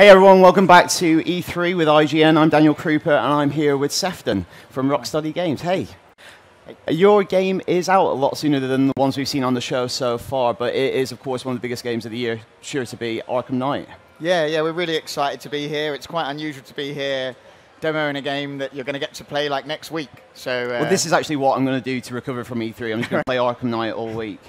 Hey everyone, welcome back to E3 with IGN. I'm Daniel Krupa and I'm here with Sefton from Rocksteady Games. Hey, your game is out a lot sooner than the ones we've seen on the show so far, but it is of course one of the biggest games of the year, sure to be Arkham Knight. Yeah, we're really excited to be here. It's quite unusual to be here demoing a game that you're going to get to play like next week. So, well, this is actually what I'm going to do to recover from E3. I'm just going to play Arkham Knight all week.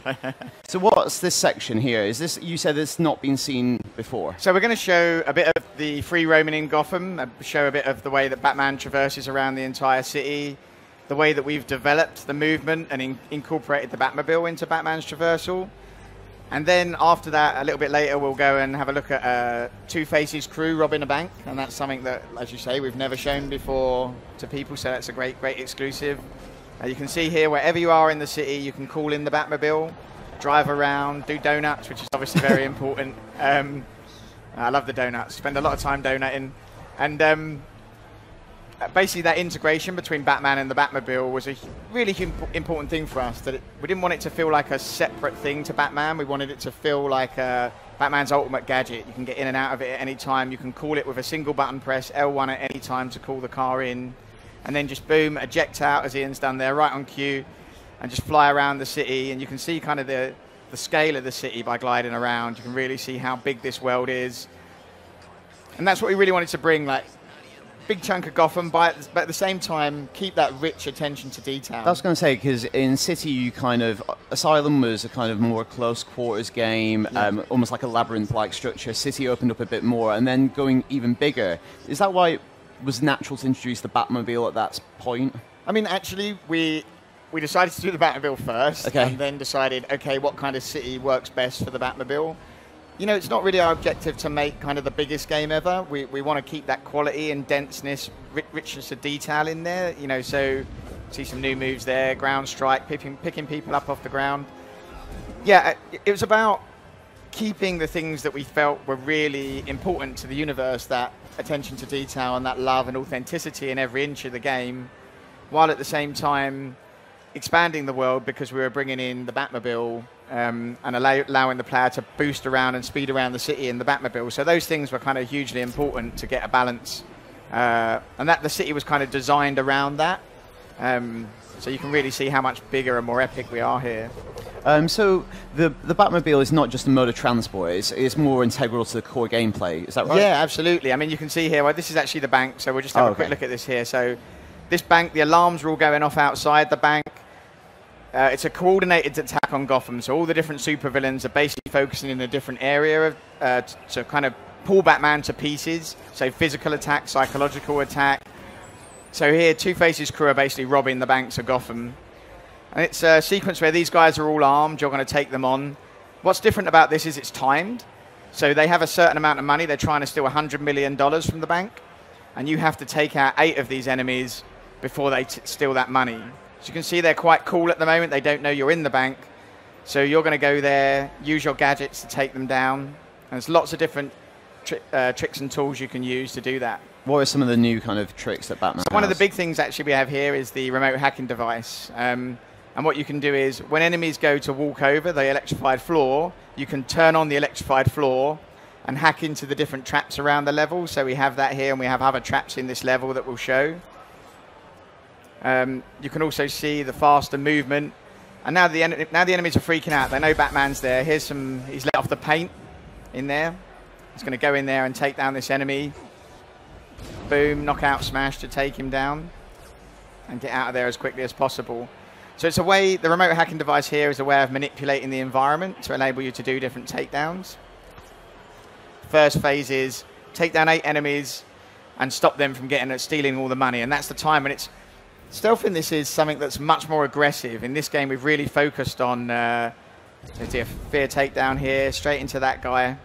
So what's this section here? Is this, you said it's not been seen before? So we're going to show a bit of the free roaming in Gotham, show a bit of the way that Batman traverses around the entire city, the way that we've developed the movement and incorporated the Batmobile into Batman's traversal. And then after that, a little bit later, we'll go and have a look at Two-Face's crew robbing a bank. And that's something that, as you say, we've never shown before to people, so that's a great exclusive. You can see here, wherever you are in the city, you can call in the Batmobile, drive around, do donuts, which is obviously very important. I love the donuts. Spend a lot of time donutting. And basically that integration between Batman and the Batmobile was a really important thing for us. That we didn't want it to feel like a separate thing to Batman. We wanted it to feel like Batman's ultimate gadget. You can get in and out of it at any time. You can call it with a single button press, L1 at any time to call the car in. And then just boom, eject out, as Ian's done there, right on cue, and just fly around the city. And you can see kind of the scale of the city by gliding around. You can really see how big this world is. And that's what we really wanted to bring, like, big chunk of Gotham, but at the same time, keep that rich attention to detail. I was going to say, because in City, you kind of, Asylum was a kind of more close quarters game, almost like a labyrinth-like structure. City opened up a bit more, and then going even bigger. Is that why it was natural to introduce the Batmobile at that point? I mean, actually, we decided to do the Batmobile first, and then decided, okay, what kind of city works best for the Batmobile? You know, it's not really our objective to make kind of the biggest game ever. We want to keep that quality and denseness, richness of detail in there. You know, so see some new moves there, ground strike, picking people up off the ground. Yeah, it was about keeping the things that we felt were really important to the universe, that attention to detail and that love and authenticity in every inch of the game, while at the same time expanding the world because we were bringing in the Batmobile and allowing the player to boost around and speed around the city in the Batmobile. So those things were kind of hugely important to get a balance. And that the city was kind of designed around that. So you can really see how much bigger and more epic we are here. So the Batmobile is not just a mode of transport, it's more integral to the core gameplay, is that right? Yeah, absolutely. I mean, you can see here, well, this is actually the bank, so we'll just have a quick look at this here. So this bank, the alarms are all going off outside the bank. It's a coordinated attack on Gotham, so all the different supervillains are basically focusing in a different area to kind of pull Batman to pieces. So physical attack, psychological attack. So here, Two-Face's crew are basically robbing the banks of Gotham. And it's a sequence where these guys are all armed, you're going to take them on. What's different about this is it's timed. So they have a certain amount of money, they're trying to steal $100 million from the bank. And you have to take out 8 of these enemies before they steal that money. So you can see they're quite cool at the moment. They don't know you're in the bank. So you're going to go there, use your gadgets to take them down. And there's lots of different tricks and tools you can use to do that. What are some of the new kind of tricks that Batman has? One of the big things actually we have here is the remote hacking device. And what you can do is when enemies go to walk over the electrified floor, you can turn on the electrified floor and hack into the different traps around the level. So we have that here, and we have other traps in this level that we'll show. You can also see the faster movement. And now the enemies are freaking out. They know Batman's there. He's let off the paint in there. He's going to go in there and take down this enemy. Boom, knockout smash to take him down and get out of there as quickly as possible. So it's a way, the remote hacking device here is a way of manipulating the environment to enable you to do different takedowns. First phase is take down 8 enemies and stop them from stealing all the money. And that's the time when it's stealth in this is something that's much more aggressive. In this game, we've really focused on a fear takedown here, straight into that guy.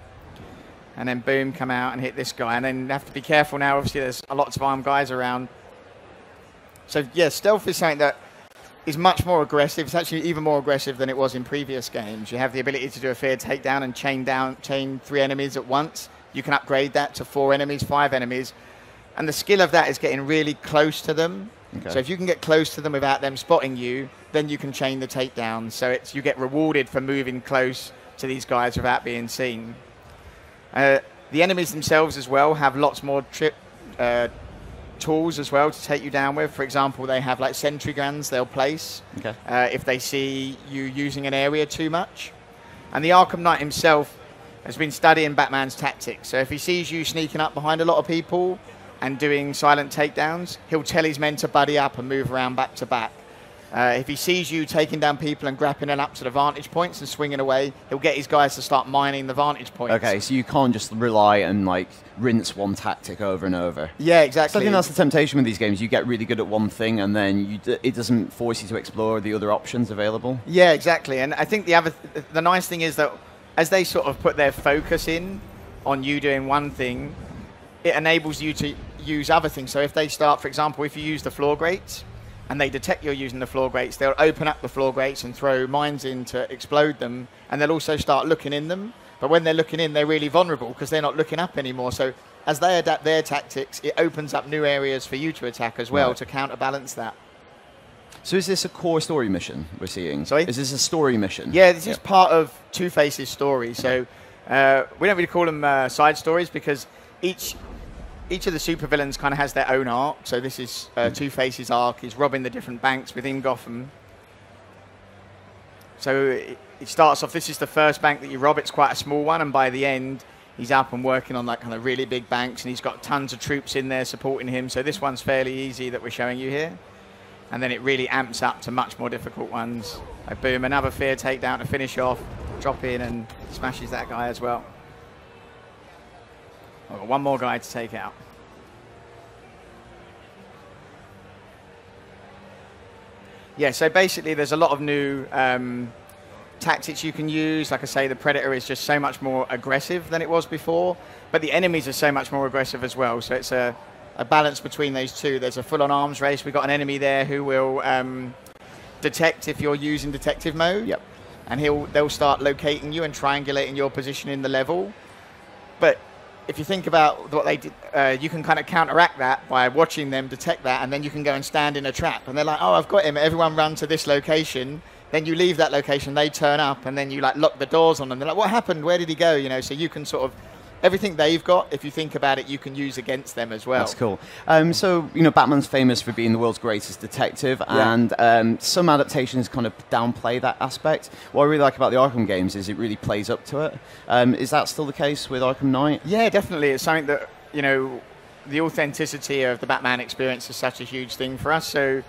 And then boom, come out and hit this guy. And then you have to be careful now. Obviously, there's lots of armed guys around. So yeah, stealth is something that is much more aggressive. It's actually even more aggressive than it was in previous games. You have the ability to do a fear takedown and chain 3 enemies at once. You can upgrade that to 4 enemies, 5 enemies. And the skill of that is getting really close to them. Okay. So if you can get close to them without them spotting you, then you can chain the takedown. So you get rewarded for moving close to these guys without being seen. The enemies themselves as well have lots more tools as well to take you down with. For example, they have like sentry guns they'll place if they see you using an area too much. And the Arkham Knight himself has been studying Batman's tactics. So if he sees you sneaking up behind a lot of people and doing silent takedowns, he'll tell his men to buddy up and move around back to back. If he sees you taking down people and grappling up to the vantage points and swinging away, he'll get his guys to start mining the vantage points. Okay, so you can't just rely and like rinse one tactic over and over. Yeah, exactly. So I think that's the temptation with these games. You get really good at one thing, and then it doesn't force you to explore the other options available. Yeah, exactly. And I think the nice thing is that as they sort of put their focus in on you doing one thing, it enables you to use other things. So if they start, for example, if you use the floor grates, and they detect you're using the floor grates, they'll open up the floor grates and throw mines in to explode them, and they'll also start looking in them. But when they're looking in, they're really vulnerable because they're not looking up anymore. So as they adapt their tactics, it opens up new areas for you to attack as well to counterbalance that. So is this a core story mission we're seeing? Sorry? Is this a story mission? Yeah, this is part of Two-Face's story. So we don't really call them side stories because each of the supervillains kind of has their own arc. So this is Two-Face's arc. He's robbing the different banks within Gotham. So it starts off, this is the first bank that you rob. It's quite a small one, and by the end, he's up and working on like kind of really big banks, and he's got tons of troops in there supporting him. So this one's fairly easy that we're showing you here. And then it really amps up to much more difficult ones. Like boom, another fear takedown to finish off, drop in and smashes that guy as well. I've got one more guy to take out. Yeah, so basically there's a lot of new tactics you can use. Like I say, the Predator is just so much more aggressive than it was before, but the enemies are so much more aggressive as well. So it's a balance between those two. There's a full-on arms race. We've got an enemy there who will detect if you're using detective mode. Yep. And they'll start locating you and triangulating your position in the level. But if you think about what they did, you can kind of counteract that by watching them detect that, and then you can go and stand in a trap. And they're like, oh, I've got him. Everyone run to this location. Then you leave that location, they turn up, and then you like lock the doors on them. They're like, what happened? Where did he go? You know, so you can sort of, everything they've got, if you think about it, you can use against them as well. That's cool. So, you know, Batman's famous for being the world's greatest detective, and some adaptations kind of downplay that aspect. What I really like about the Arkham games is it really plays up to it. Is that still the case with Arkham Knight? Yeah, definitely. It's something that, you know, the authenticity of the Batman experience is such a huge thing for us. So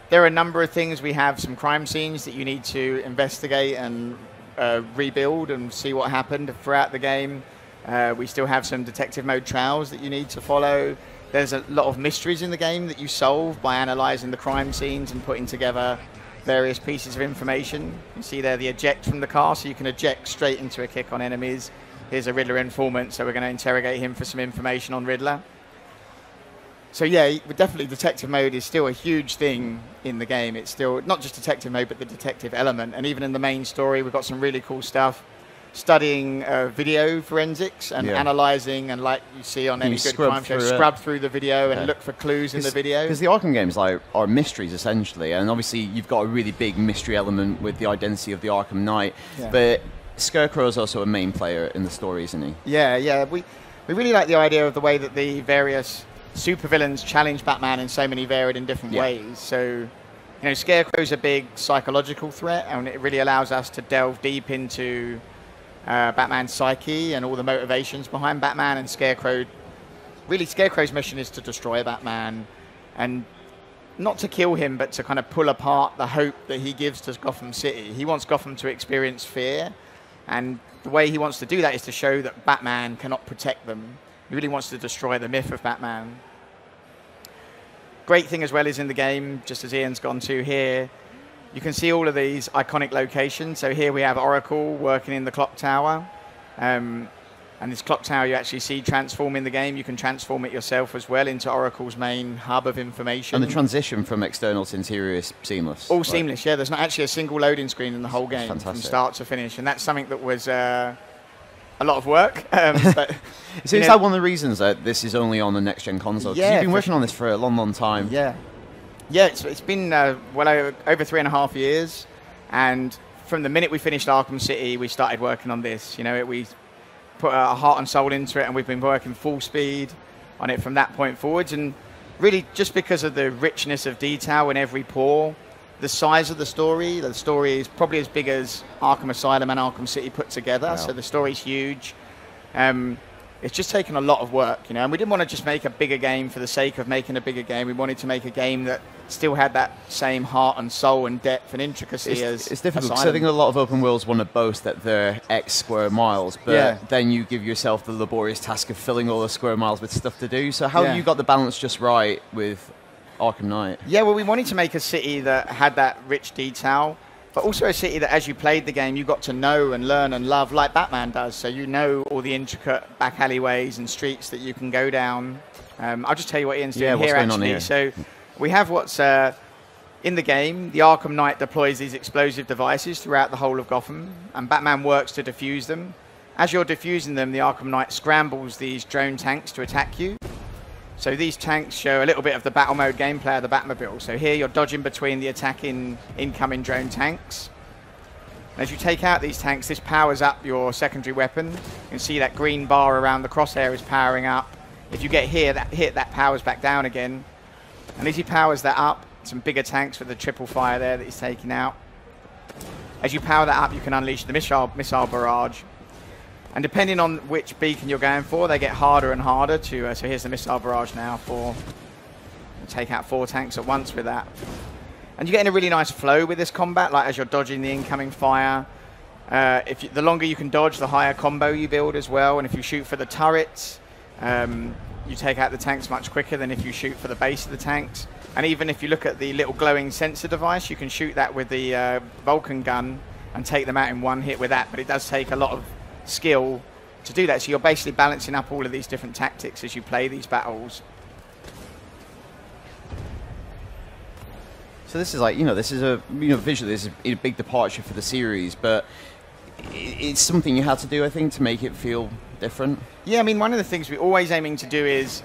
there are a number of things. We have some crime scenes that you need to investigate and rebuild and see what happened throughout the game. We still have some detective mode trials that you need to follow. There's a lot of mysteries in the game that you solve by analysing the crime scenes and putting together various pieces of information. You see there the eject from the car, so you can eject straight into a kick on enemies. Here's a Riddler informant, so we're going to interrogate him for some information on Riddler. So yeah, definitely detective mode is still a huge thing in the game. It's still not just detective mode, but the detective element. And even in the main story, we've got some really cool stuff. Studying video forensics and analysing, and like you see on any good crime show, scrub through the video and look for clues in the video. Because the Arkham games are mysteries, essentially. And obviously, you've got a really big mystery element with the identity of the Arkham Knight. Yeah. But Scarecrow is also a main player in the story, isn't he? Yeah, yeah. We really like the idea of the way that the various supervillains challenge Batman in so many varied and different ways. So, you know, Scarecrow's a big psychological threat, and it really allows us to delve deep into Batman's psyche and all the motivations behind Batman. And Scarecrow, really Scarecrow's mission is to destroy Batman, and not to kill him, but to kind of pull apart the hope that he gives to Gotham City. He wants Gotham to experience fear, and the way he wants to do that is to show that Batman cannot protect them. He really wants to destroy the myth of Batman. Great thing as well is in the game, just as Ian's gone to here, you can see all of these iconic locations. So here we have Oracle working in the clock tower. And this clock tower you actually see transform in the game. You can transform it yourself as well into Oracle's main hub of information. And the transition from external to interior is seamless. All seamless, yeah. There's not actually a single loading screen in the whole game from start to finish. And that's something that was a lot of work. But, so is that one of the reasons that this is only on the next-gen console? Yeah. You've been working on this for a long, long time. Yeah. Yeah, it's been well over 3.5 years, and from the minute we finished Arkham City, we started working on this. You know, put our heart and soul into it, and we've been working full speed on it from that point forwards. And really, just because of the richness of detail in every pore, the size of the story is probably as big as Arkham Asylum and Arkham City put together. Wow. So the story's huge. It's just taken a lot of work, and we didn't want to just make a bigger game for the sake of making a bigger game. We wanted to make a game that still had that same heart and soul and depth and intricacy as It's difficult, because Asylum. I think a lot of open worlds want to boast that they're X square miles, but then you give yourself the laborious task of filling all the square miles with stuff to do. So how have you got the balance just right with Arkham Knight? Yeah, well, we wanted to make a city that had that rich detail, but also a city that as you played the game, you got to know and learn and love like Batman does. So you know all the intricate back alleyways and streets that you can go down. I'll just tell you what Ian's doing here, actually. So we have what's in the game. The Arkham Knight deploys these explosive devices throughout the whole of Gotham, and Batman works to defuse them. As you're defusing them, the Arkham Knight scrambles these drone tanks to attack you. So these tanks show a little bit of the battle mode gameplay of the Batmobile. So here you're dodging between the attacking incoming drone tanks. And as you take out these tanks, this powers up your secondary weapon. You can see that green bar around the crosshair is powering up. If you get hit, that powers back down again. And as he powers that up, some bigger tanks with the triple fire there that he's taking out. As you power that up, you can unleash the missile barrage. And depending on which beacon you're going for, they get harder and harder to... so here's the missile barrage now for... take out 4 tanks at once with that. And you're getting a really nice flow with this combat, like as you're dodging the incoming fire. The longer you can dodge, the higher combo you build as well. And if you shoot for the turrets, you take out the tanks much quicker than if you shoot for the base of the tanks. And even if you look at the little glowing sensor device, you can shoot that with the Vulcan gun and take them out in one hit with that. But it does take a lot of skill to do that, so you're basically balancing up all of these different tactics as you play these battles. So this is like, this is visually this is a big departure for the series, but it's something you had to do, I think, to make it feel different. Yeah, I mean, one of the things we're always aiming to do is,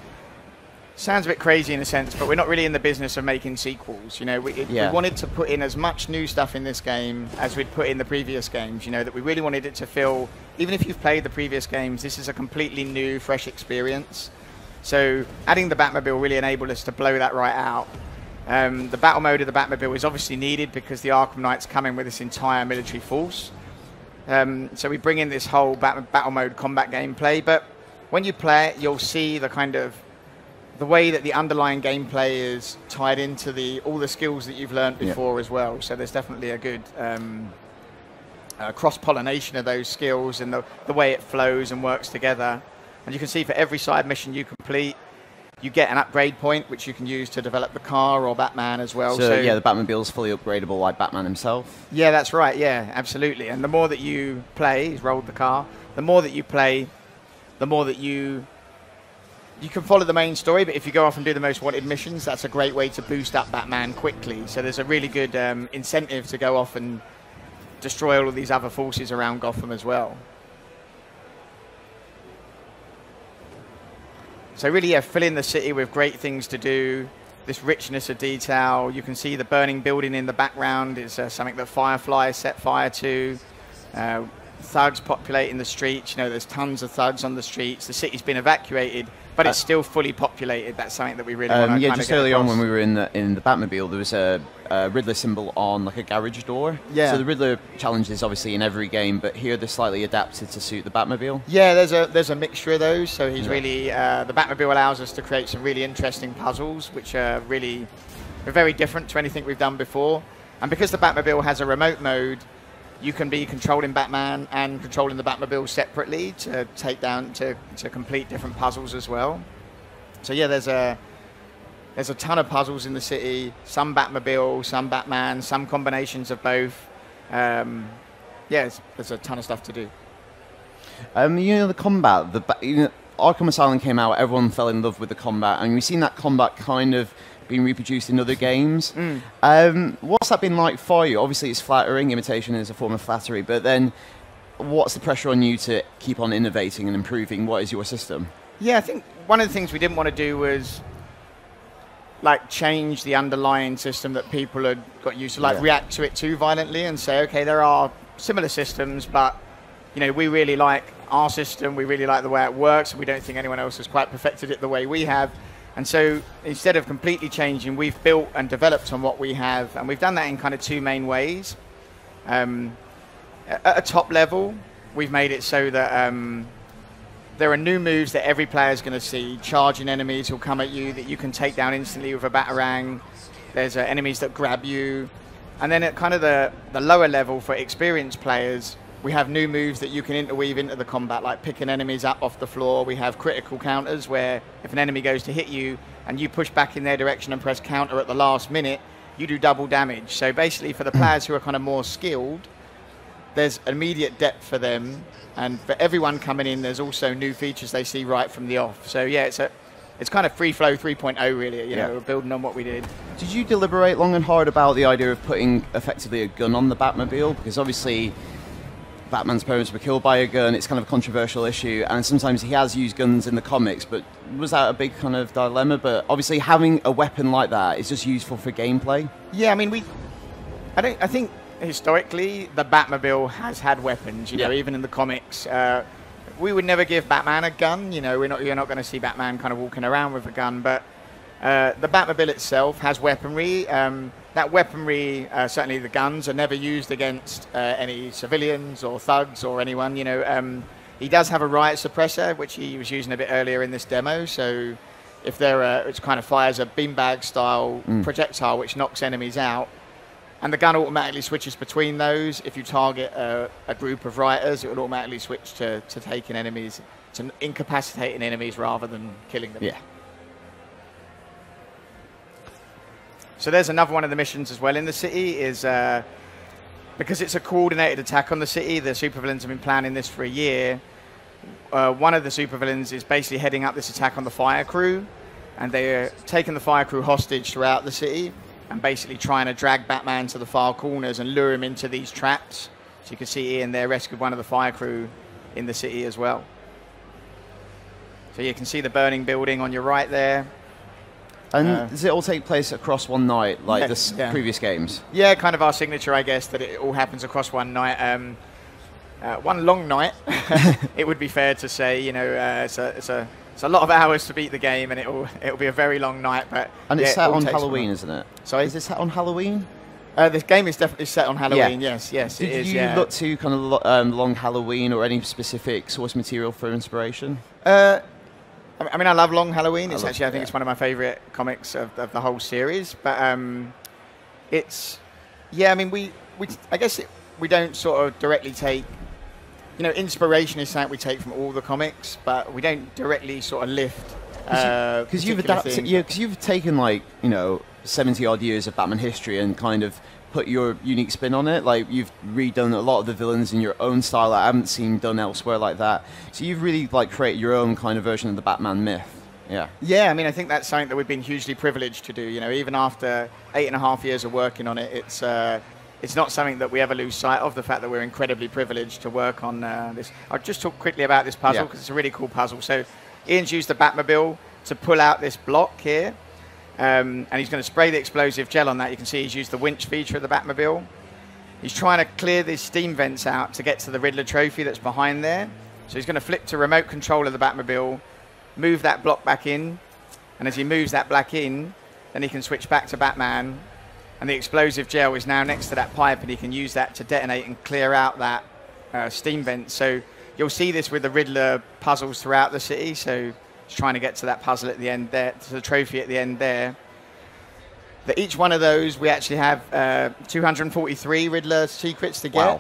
sounds a bit crazy in a sense, but we're not really in the business of making sequels. We wanted to put in as much new stuff in this game as we'd put in the previous games. That we really wanted it to feel, even if you've played the previous games, this is a completely new, fresh experience. So adding the Batmobile really enabled us to blow that right out. The battle mode of the Batmobile is obviously needed because the Arkham Knight's coming with this entire military force. So we bring in this whole battle mode combat gameplay, but when you play it, you'll see the way that the underlying gameplay is tied into all the skills that you've learned before as well. So there's definitely a good cross-pollination of those skills and the way it flows and works together. And you can see for every side mission you complete, you get an upgrade point, which you can use to develop the car or Batman as well. So yeah, the Batmobile's fully upgradable like Batman himself? Yeah, that's right. Yeah, absolutely. And the more that you play, he's rolled the car, the more that you play, the more that you can follow the main story, but if you go off and do the most wanted missions, that's a great way to boost up Batman quickly. So there's a really good incentive to go off and destroy all of these other forces around Gotham as well. So really, fill in the city with great things to do, this richness of detail. You can see the burning building in the background is something that Firefly set fire to. Thugs populating the streets. There's tons of thugs on the streets. The city's been evacuated, but it's still fully populated. That's something that we really want to just early on when we were in the Batmobile, there was a Riddler symbol on like a garage door. Yeah. So the Riddler challenge is obviously in every game, but here they're slightly adapted to suit the Batmobile. Yeah, there's a mixture of those. So he's really the Batmobile allows us to create some really interesting puzzles, which are very different to anything we've done before. And because the Batmobile has a remote mode, you can be controlling Batman and controlling the Batmobile separately to take down, to complete different puzzles as well. So yeah, there's a ton of puzzles in the city, some Batmobile, some Batman, some combinations of both. There's a ton of stuff to do. The combat, Arkham Asylum came out, everyone fell in love with the combat, and we've seen that combat kind of being reproduced in other games. What's that been like for you? Obviously it's flattering, imitation is a form of flattery, but then what's the pressure on you to keep on innovating and improving? What is your system? Yeah, I think one of the things we didn't want to do was change the underlying system that people had got used to, react to it too violently and say, okay, there are similar systems, but we really like our system. We really like the way it works. We don't think anyone else has quite perfected it the way we have. And so instead of completely changing, we've built and developed on what we have. And we've done that in kind of two main ways. At a top level, we've made it so that there are new moves that every player is going to see. Charging enemies who'll come at you that you can take down instantly with a batarang. There's enemies that grab you. And then at kind of the lower level for experienced players, we have new moves that you can interweave into the combat, like picking enemies up off the floor. We have critical counters where if an enemy goes to hit you and you push back in their direction and press counter at the last minute, you do double damage. So basically for the players who are kind of more skilled, there's immediate depth for them. And for everyone coming in, there's also new features they see right from the off. So yeah, it's kind of free flow 3.0 really, you know, we're building on what we did. Did you deliberate long and hard about the idea of putting effectively a gun on the Batmobile? Because obviously Batman's parents were killed by a gun. It's kind of a controversial issue, and sometimes he has used guns in the comics, but was that a big kind of dilemma? But obviously having a weapon like that is just useful for gameplay. Yeah, I mean, I think historically the Batmobile has had weapons, you know, even in the comics. We would never give Batman a gun, you know, you're not going to see Batman kind of walking around with a gun, but the Batmobile itself has weaponry. That weaponry, certainly the guns, are never used against any civilians or thugs or anyone. You know, he does have a riot suppressor, which he was using a bit earlier in this demo. So if it kind of fires a beanbag style projectile, which knocks enemies out, and the gun automatically switches between those. If you target a group of rioters, it will automatically switch to taking enemies, to incapacitating enemies rather than killing them. Yeah. So there's another one of the missions as well in the city, is because it's a coordinated attack on the city, the supervillains have been planning this for a year. One of the supervillains is basically heading up this attack on the fire crew, and they're taking the fire crew hostage throughout the city and basically trying to drag Batman to the far corners and lure him into these traps. So you can see Ian there rescued one of the fire crew in the city as well. So you can see the burning building on your right there. And does it all take place across one night, like the previous games? Yeah, kind of our signature, I guess, that it all happens across one night. One long night, it would be fair to say. You know, it's a lot of hours to beat the game, and it'll be a very long night. But it's set on Halloween, isn't it? Sorry, is it set on Halloween? This game is definitely set on Halloween. Yes, it is. Did you look to kind of long Halloween or any specific source material for inspiration? I mean, I love Long Halloween. It's actually, I think it's one of my favorite comics of the whole series. But it's, yeah, I mean, I guess we don't sort of directly take, you know, inspiration is something we take from all the comics, but we don't directly sort of lift. Because you've adapted, because you've taken, like, you know, 70 odd years of Batman history and kind of put your unique spin on it. Like, you've redone a lot of the villains in your own style that I haven't seen done elsewhere like that. So you've really, like, created your own kind of version of the Batman myth. Yeah, I mean, I think that's something that we've been hugely privileged to do. You know, even after 8.5 years of working on it, it's not something that we ever lose sight of, the fact that we're incredibly privileged to work on this. I'll just talk quickly about this puzzle, because it's a really cool puzzle. So Ian's used the Batmobile to pull out this block here. And he's going to spray the explosive gel on that. You can see he's used the winch feature of the Batmobile. He's trying to clear these steam vents out to get to the Riddler trophy that's behind there. So he's going to flip to remote control of the Batmobile, move that block back in, and as he moves that block in, then he can switch back to Batman, and the explosive gel is now next to that pipe, and he can use that to detonate and clear out that steam vent. So you'll see this with the Riddler puzzles throughout the city. So trying to get to that puzzle at the end there, to the trophy at the end there. That each one of those, we actually have 243 Riddler secrets to get.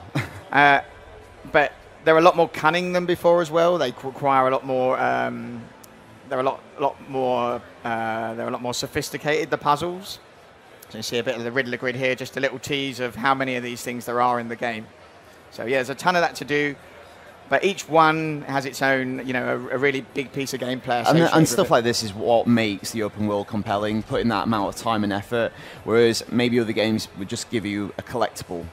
Wow. But they're a lot more cunning than before as well. They require a lot more. They're a lot more sophisticated, the puzzles. So you see a bit of the Riddler grid here, just a little tease of how many of these things there are in the game. So yeah, there's a ton of that to do. But each one has its own, you know, a really big piece of gameplay. And stuff like this is what makes the open world compelling, putting that amount of time and effort, whereas maybe other games would just give you a collectible.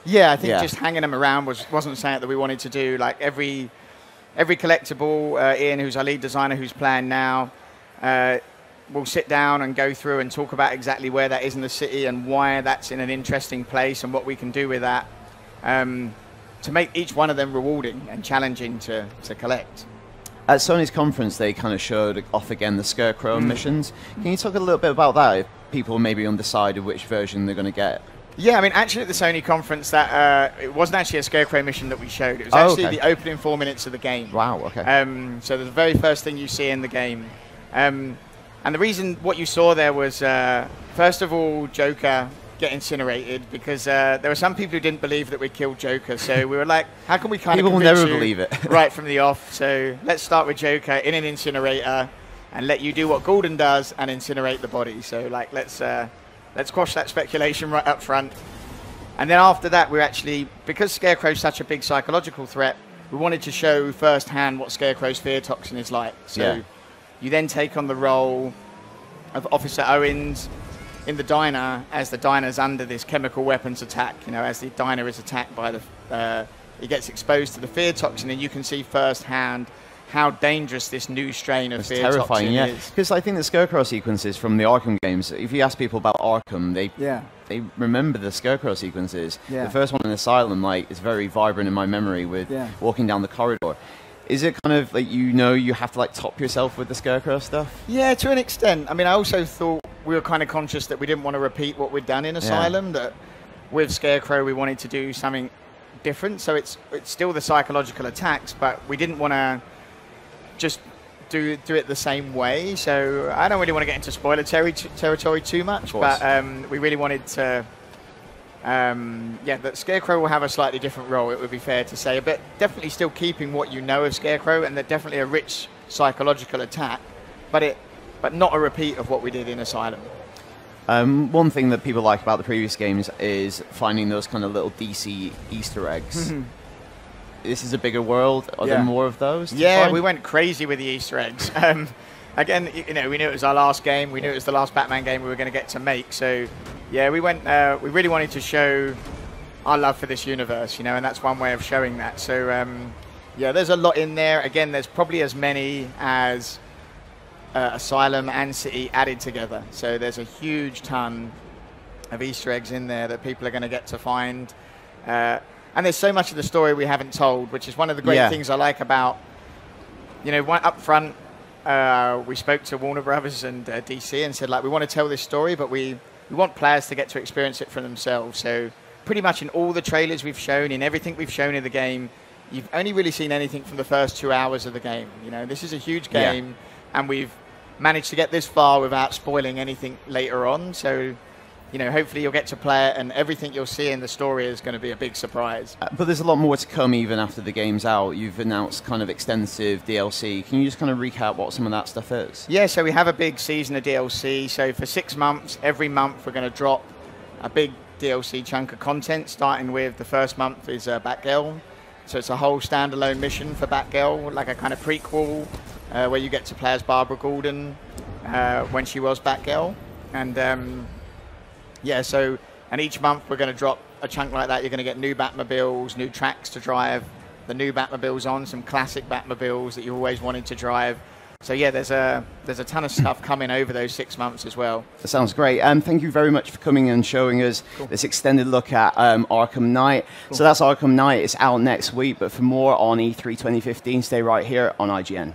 Yeah, I think just hanging them around wasn't something that we wanted to do. Like every collectible, Ian, who's our lead designer, who's playing now, we'll sit down and go through and talk about exactly where that is in the city and why that's in an interesting place and what we can do with that. to make each one of them rewarding and challenging to collect. At Sony's conference, they kind of showed off again the Scarecrow missions. Can you talk a little bit about that, if people maybe undecided which version they're going to get? Yeah, I mean, actually at the Sony conference, that it wasn't actually a Scarecrow mission that we showed. It was actually the opening 4 minutes of the game. Wow, okay. So the very first thing you see in the game. And the reason what you saw there was, first of all, Joker get incinerated, because there were some people who didn't believe that we killed Joker. So we were like, how can we kind of people will never believe it. Right from the off. So let's start with Joker in an incinerator and let you do what Gordon does and incinerate the body. So like, let's quash that speculation right up front. And then after that, we're actually, because Scarecrow's such a big psychological threat, we wanted to show firsthand what Scarecrow's fear toxin is like. So you then take on the role of Officer Owens in the diner, as the diner's under this chemical weapons attack. You know, as the diner is attacked by the, he gets exposed to the fear toxin, and you can see firsthand how dangerous this new strain of fear toxin is. Because I think the Scarecrow sequences from the Arkham games, if you ask people about Arkham, they remember the Scarecrow sequences. The first one in Asylum, like, is very vibrant in my memory with walking down the corridor. Is it kind of like, you have to like top yourself with the Scarecrow stuff? Yeah, to an extent. I mean, I also thought we were kind of conscious that we didn't want to repeat what we'd done in Asylum, that with Scarecrow we wanted to do something different. So it's still the psychological attacks, but we didn't want to just do it the same way. So I don't really want to get into spoiler territory too much, but we really wanted to, that Scarecrow will have a slightly different role, it would be fair to say, but definitely still keeping what you know of Scarecrow, and they're definitely a rich psychological attack, but not a repeat of what we did in Asylum. One thing that people like about the previous games is finding those kind of little DC Easter eggs. This is a bigger world. Are there more of those? Yeah, we went crazy with the Easter eggs. Again, we knew it was our last game. We knew it was the last Batman game we were going to get to make. So, yeah, we really wanted to show our love for this universe, and that's one way of showing that. So, there's a lot in there. Again, there's probably as many as Asylum and City added together. So there's a huge ton of Easter eggs in there that people are going to get to find. And there's so much of the story we haven't told, which is one of the great things I like about, up front, we spoke to Warner Brothers and DC and said, like, we want to tell this story, but we want players to get to experience it for themselves. So pretty much in all the trailers we've shown, in everything we've shown in the game, you've only really seen anything from the first 2 hours of the game. This is a huge game, and we've managed to get this far without spoiling anything later on. So, hopefully you'll get to play it, and everything you'll see in the story is going to be a big surprise. But there's a lot more to come even after the game's out. You've announced kind of extensive DLC. Can you just kind of recap what some of that stuff is? Yeah, so we have a big season of DLC. So for 6 months, every month we're going to drop a big DLC chunk of content, starting with the first month is Batgirl. So it's a whole standalone mission for Batgirl, like a kind of prequel where you get to play as Barbara Gordon when she was Batgirl. And and each month we're going to drop a chunk like that. You're going to get new Batmobiles, new tracks to drive the new Batmobiles on, some classic Batmobiles that you always wanted to drive. So yeah, there's a ton of stuff coming over those 6 months as well. That sounds great. Thank you very much for coming and showing us this extended look at Arkham Knight. So that's Arkham Knight. It's out next week. But for more on E3 2015, stay right here on IGN.